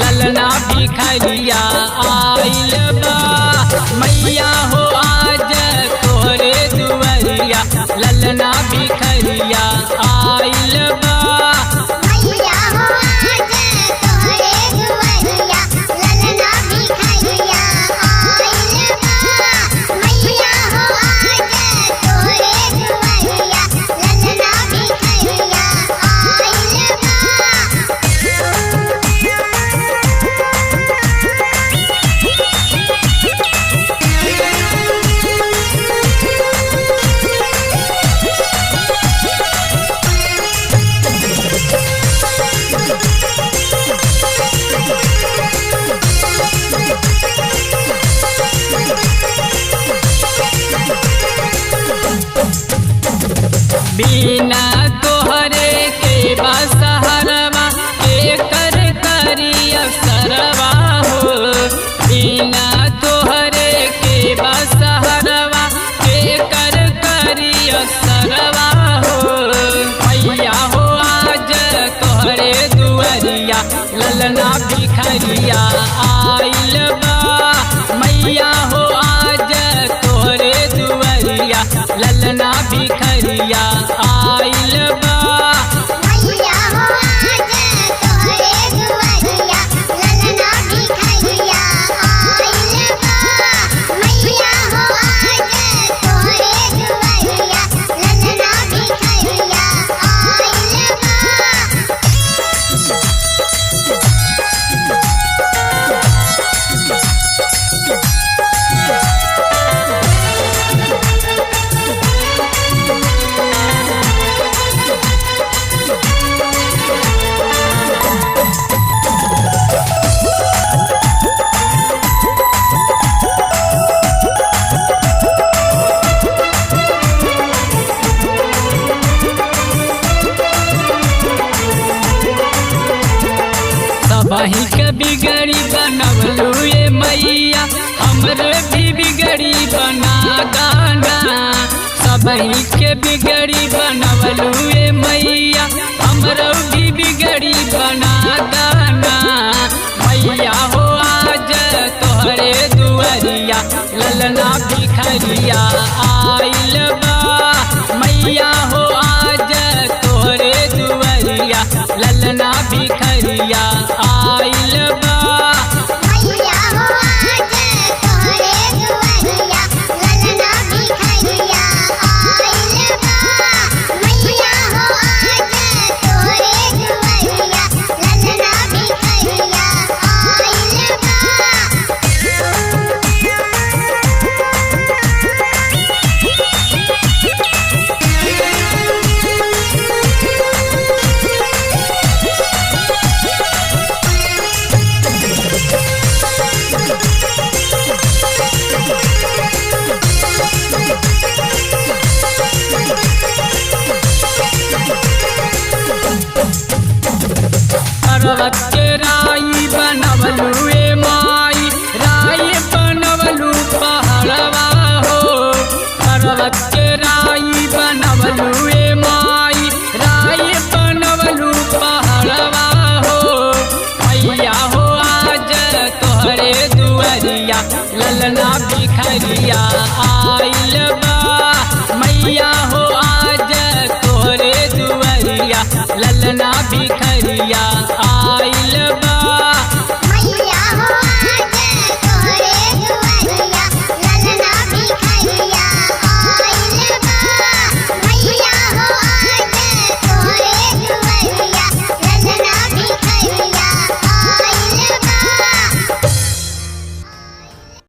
ललना भिखरिया आइल बा मैया हो आज तोहरे दुआरिया ललना भिखरिया आइल बा मैया हो आज तोहरे दुआरिया ललना भिखरिया आइल बा मैया हो आज तोहरे दुआरिया ललना भिखरिया आइल बा। बिना तोहरे के बसहरवा के कर करिया सरवा हो बिना तोहरे के बसहरवा के कर करिया सरवा हो मैया हो आज तोहरे दुआरिया ललना भिखरिया आइल बा मैया हो आज तोहरे दुआरिया ललना भिखरिया आइल बा मैया हो आज तोहरे दुआरिया ललना भिखरिया आइल बा मैया हो आज तोहरे दुआरिया ललना भिखरिया आइल बा। सबही के बिगड़ी बनवलू ये मैया हमरे भी बिगड़ी बना गाना सबही के बिगड़ी बनवलू ये मैया हमरो भी बिगड़ी बना गाना मैया हो आज तोहरे दुआरिया ललना भिखरिया आइल बा मैया हो आज तोहरे दुआरिया ललना भिखरिया आइल बा मैया हो आज तोहरे दुआरिया ललना भिखरिया आइल बा मैया हो आज तोहरे दुआरिया ललना भिखरिया आइल बा। पर्वत के राई बनवलू ए माई राई बनवलू पहाड़वा हो पर्वत के राई बनवलू ए माई राई बनवलू पहाड़वा हो मैया हो आज तोहरे दुआरिया ललना भिखरिया आइल बा मैया हो आज तोहरे दुआरिया ललना भिखरिया